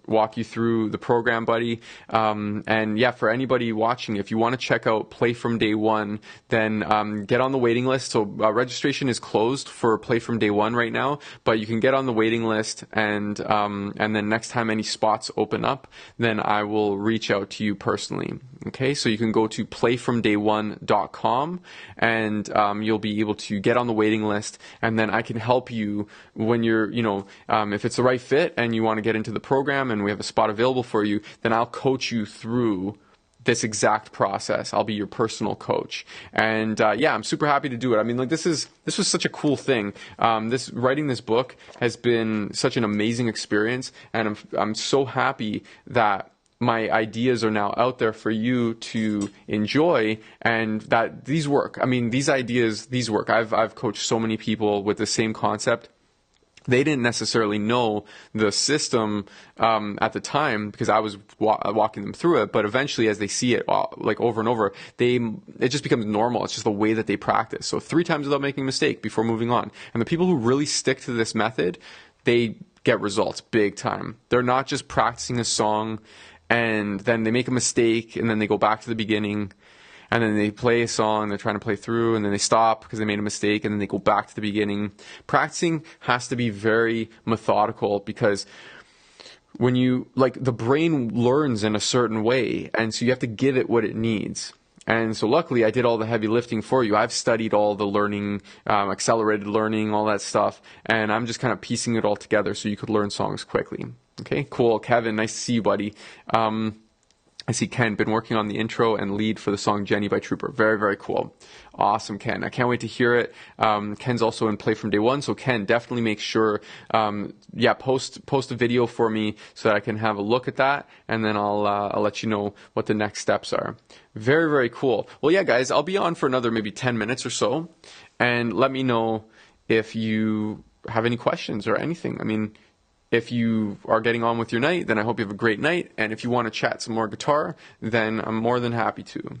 walk you through the program, buddy. And yeah, for anybody watching, if you want to check out Play From Day One, then get on the waiting list. So registration is closed for Play From Day One right now, but you can get on the waiting list, and then next time any spots open up, then I will reach out to you personally. Okay, so you can go to playfromday1.com, and you'll be able to get on the waiting list, and then I can help you when you're, if it's the right fit and you want to get into the program and we have a spot available for you, then I'll coach you through this exact process. I'll be your personal coach. And yeah, I'm super happy to do it. I mean, like this was such a cool thing. Writing this book has been such an amazing experience, and I'm so happy that my ideas are now out there for you to enjoy, and that these work. I mean, these ideas, these work. I've coached so many people with the same concept. They didn't necessarily know the system at the time because I was walking them through it. But eventually, as they see it like over and over, it just becomes normal. It's just the way that they practice. So 3 times without making a mistake before moving on. And the people who really stick to this method, they get results big time. They're not just practicing a song and then they make a mistake and then they go back to the beginning. And then they play a song they're trying to play through, and then they stop because they made a mistake, and then they go back to the beginning. Practicing has to be very methodical, because when the brain learns in a certain way, and so you have to give it what it needs. And so luckily I did all the heavy lifting for you. I've studied all the learning, accelerated learning, all that stuff, and I'm just kind of piecing it all together so you could learn songs quickly. Okay, cool. Kevin, nice to see you, buddy. I see Ken, been working on the intro and lead for the song Jenny by Trooper. Very, very cool. Awesome, Ken. I can't wait to hear it. Ken's also in Play From Day One, so Ken, definitely make sure, post a video for me so that I can have a look at that, and then I'll let you know what the next steps are. Very, very cool. Well, yeah, guys, I'll be on for another maybe 10 minutes or so, and let me know if you have any questions or anything. I mean, if you are getting on with your night, then I hope you have a great night. And if you want to chat some more guitar, then I'm more than happy to.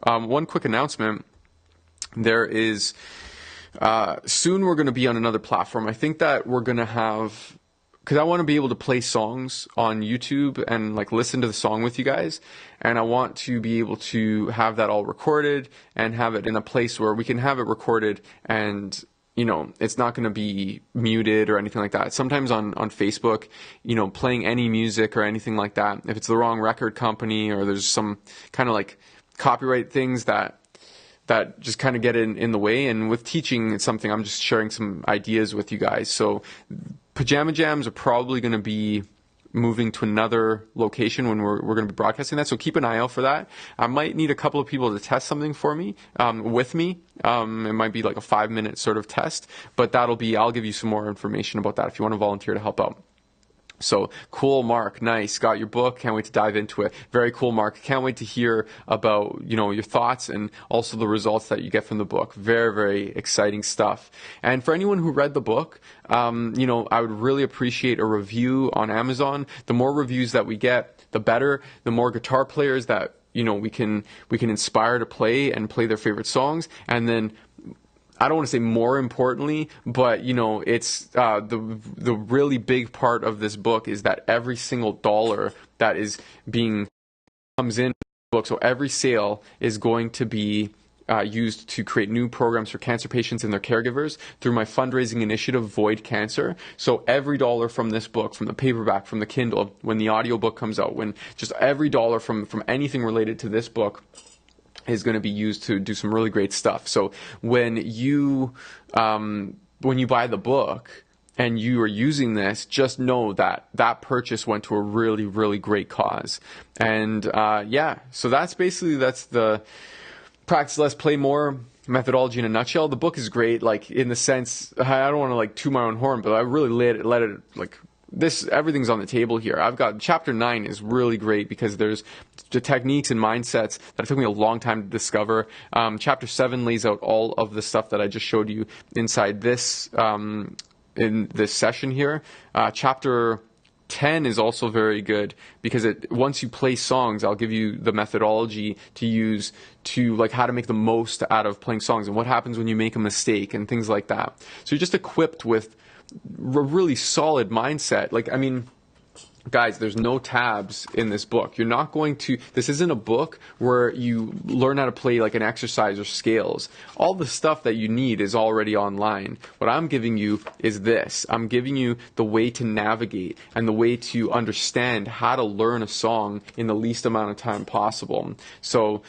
One quick announcement. There is, soon we're going to be on another platform. I think that we're going to have, because I want to be able to play songs on YouTube and like listen to the song with you guys. And I want to be able to have that all recorded and have it in a place where we can have it recorded and it's not going to be muted or anything like that. Sometimes on Facebook, playing any music or anything like that, if it's the wrong record company or there's some kind of like copyright things that just kind of get in the way. And with teaching, it's something I'm just sharing some ideas with you guys. So Pajama Jams are probably going to be moving to another location when we're going to be broadcasting that. So keep an eye out for that. I might need a couple of people to test something for me, with me. It might be like a 5-minute sort of test, but I'll give you some more information about that if you want to volunteer to help out. So cool, Mark. Nice. Got your book. Can't wait to dive into it. Very cool, Mark. Can't wait to hear about, your thoughts and also the results that you get from the book. Very, very exciting stuff. And for anyone who read the book, I would really appreciate a review on Amazon. The more reviews that we get, the better. The more guitar players that, we can inspire to play their favorite songs. And then I don't want to say more importantly, but it's the really big part of this book is that every single dollar that comes in the book, so every sale is going to be used to create new programs for cancer patients and their caregivers through my fundraising initiative, VØID Cancer. So every dollar from this book, from the paperback, from the Kindle, when the audiobook comes out, when just every dollar from anything related to this book is going to be used to do some really great stuff. So when you buy the book, and you are using this, just know that that purchase went to a really, really great cause. And yeah, so that's the practice less, play more methodology in a nutshell. The book is great, like in the sense, I don't want to like toot my own horn, but I really let it like this, everything's on the table here. I've got chapter 9 is really great because there's the techniques and mindsets that it took me a long time to discover. Chapter 7 lays out all of the stuff that I just showed you inside this, in this session here. Chapter 10 is also very good because once you play songs, I'll give you the methodology to use to like how to make the most out of playing songs and what happens when you make a mistake and things like that. So you're just equipped with a really solid mindset. Like, I mean, guys, there's no tabs in this book. You're not going to, this isn't a book where you learn how to play like an exercise or scales. All the stuff that you need is already online. What I'm giving you is this. I'm giving you the way to navigate and the way to understand how to learn a song in the least amount of time possible. So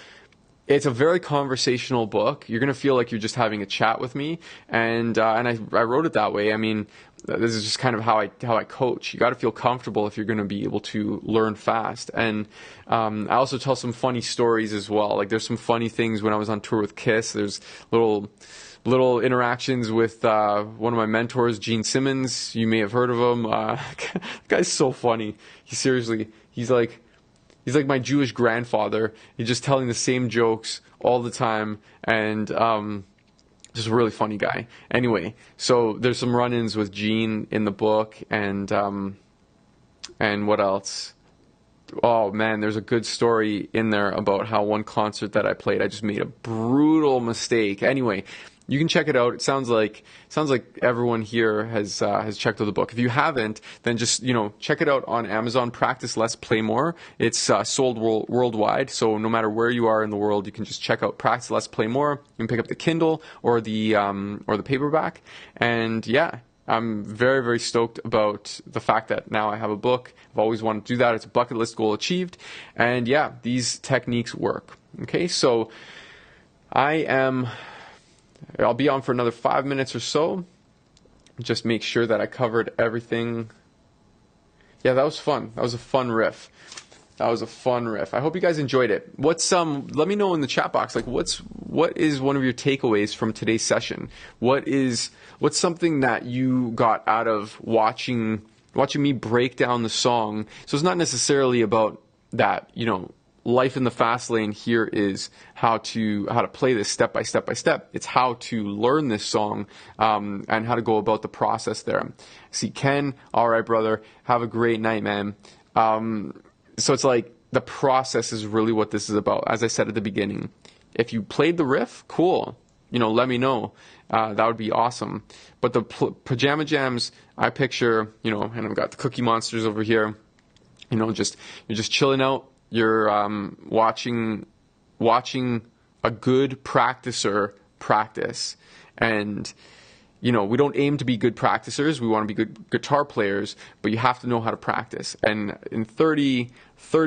it's a very conversational book. You're going to feel like you're just having a chat with me. And I wrote it that way. I mean, this is just kind of how I coach. You got to feel comfortable if you're going to be able to learn fast. And I also tell some funny stories as well. Like there's some funny things when I was on tour with Kiss. There's little interactions with one of my mentors, Gene Simmons. You may have heard of him. The guy's so funny. He's like my Jewish grandfather. He's just telling the same jokes all the time, and just a really funny guy. Anyway, so there's some run-ins with Gene in the book, and what else? Oh man, there's a good story in there about how one concert that I played, I just made a brutal mistake. Anyway, you can check it out. It sounds like everyone here has checked out the book. If you haven't, then just check it out on Amazon. Practice Less, Play More. It's sold worldwide, so no matter where you are in the world, you can just check out Practice Less, Play More. You can pick up the Kindle or the paperback. And yeah, I'm very, very stoked about the fact that now I have a book. I've always wanted to do that. It's a bucket list goal achieved. And yeah, these techniques work. Okay, so I'll be on for another 5 minutes or so. Just make sure that I covered everything. Yeah, that was fun. That was a fun riff. I hope you guys enjoyed it. Let me know in the chat box, like what is one of your takeaways from today's session? What's something that you got out of watching me break down the song? So it's not necessarily about that, life in the fast lane. Here is how to play this step by step by step. It's how to learn this song, and how to go about the process there. See, Ken, all right, brother, have a great night, man. So it's like the process is really what this is about. As I said at the beginning, if you played the riff, cool. Let me know. That would be awesome. But the pajama jams, I picture, and I've got the Cookie Monsters over here. You're just chilling out. You're watching a good practicer practice. And, we don't aim to be good practicers. We want to be good guitar players, but you have to know how to practice. And in 30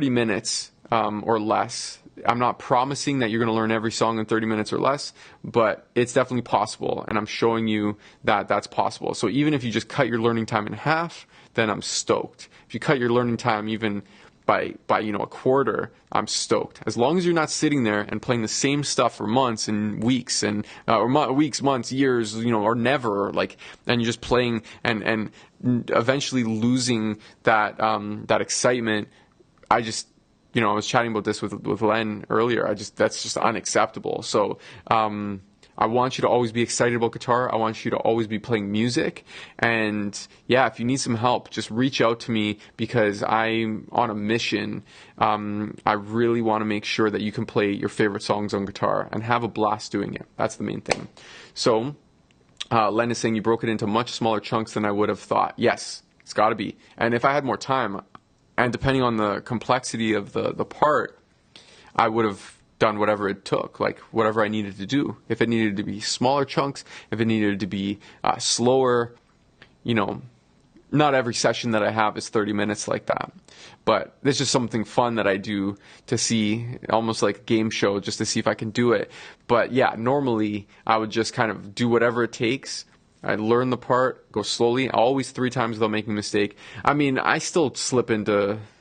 minutes or less, I'm not promising that you're going to learn every song in 30 minutes or less, but it's definitely possible. And I'm showing you that that's possible. So even if you just cut your learning time in half, then I'm stoked. If you cut your learning time even by a quarter, I'm stoked. As long as you're not sitting there and playing the same stuff for months and weeks weeks, months, years, or never, and you're just playing and eventually losing that excitement. I was chatting about this with Len earlier. That's just unacceptable. So I want you to always be excited about guitar. I want you to always be playing music. And yeah, if you need some help, just reach out to me because I'm on a mission. I really want to make sure that you can play your favorite songs on guitar and have a blast doing it. That's the main thing. So Len is saying you broke it into much smaller chunks than I would have thought. Yes, it's got to be. And if I had more time, and depending on the complexity of the part, I would have done whatever it took, like whatever I needed to do. If it needed to be smaller chunks, if it needed to be slower, not every session that I have is 30 minutes like that. But it's just something fun that I do to see, almost like a game show, just to see if I can do it. But yeah, normally I would just kind of do whatever it takes I learn the part, go slowly, always 3 times without making a mistake. I mean, I still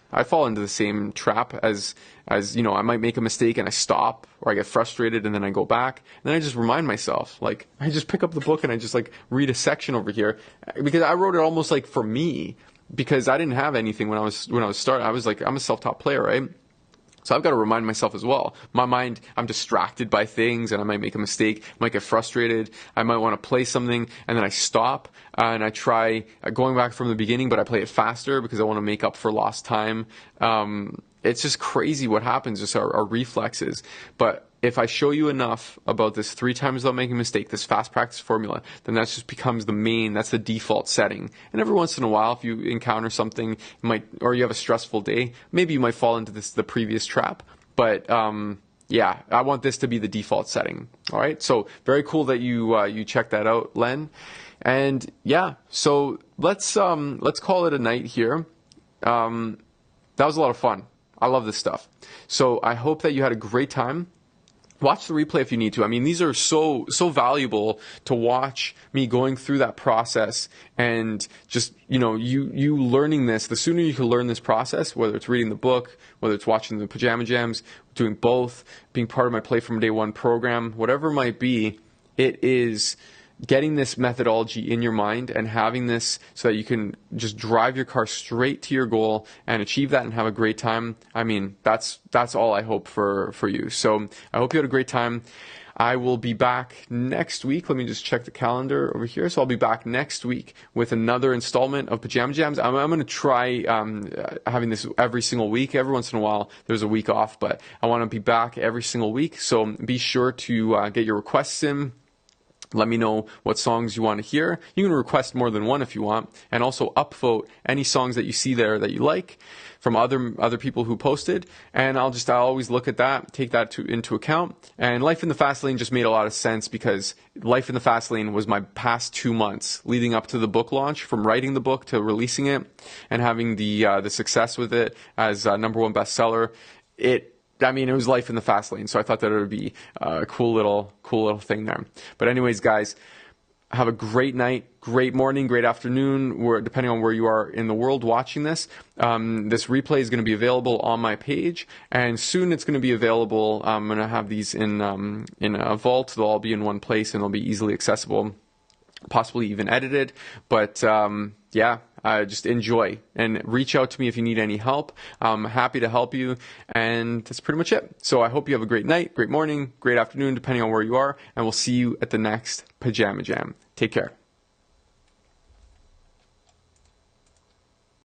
I fall into the same trap as I might make a mistake and I stop, or I get frustrated and then I go back. And then I just remind myself, like, I just pick up the book and I just like read a section over here, because I wrote it almost like for me, because I didn't have anything when I was starting. I was like, I'm a self-taught player, right? So I've got to remind myself as well. My mind, I'm distracted by things and I might make a mistake, might get frustrated. I might want to play something and then I stop and I try going back from the beginning, but I play it faster because I want to make up for lost time. It's just crazy what happens, just our reflexes. But if I show you enough about this 3 times without making a mistake, this fast practice formula, then that just becomes that's the default setting. And every once in a while, if you encounter something, or you have a stressful day, maybe you might fall into the previous trap. But yeah, I want this to be the default setting. All right. So very cool that you checked that out, Len. And yeah, so let's call it a night here. That was a lot of fun. I love this stuff. So I hope that you had a great time. Watch the replay if you need to. I mean, these are so valuable to watch me going through that process, and just, you learning this. The sooner you can learn this process, whether it's reading the book, whether it's watching the Pajama Jams, doing both, being part of my Play from Day One program, whatever it might be, it is getting this methodology in your mind and having this so that you can just drive your car straight to your goal and achieve that and have a great time. I mean, that's all I hope for you. So I hope you had a great time. I will be back next week. Let me just check the calendar over here. So I'll be back next week with another installment of Pajama Jams. I'm going to try having this every single week. Every once in a while, there's a week off, but I want to be back every single week. So be sure to get your requests in. Let me know what songs you want to hear. You can request more than one if you want, and also upvote any songs that you see there that you like from other people who posted. And I'll always look at that, take that into account. And Life in the Fast Lane just made a lot of sense, because Life in the Fast Lane was my past 2 months leading up to the book launch, from writing the book to releasing it and having the success with it as #1 bestseller. It was Life in the Fast Lane, so I thought that it would be a cool little thing there. But anyways, guys, have a great night, great morning, great afternoon, depending on where you are in the world watching this. This replay is going to be available on my page, and soon it's going to be available. I'm going to have these in a vault. They'll all be in one place, and they'll be easily accessible, possibly even edited. But just enjoy and reach out to me if you need any help. I'm happy to help you, and that's pretty much it. So I hope you have a great night, great morning, great afternoon, depending on where you are, and we'll see you at the next Pajama Jam. Take care.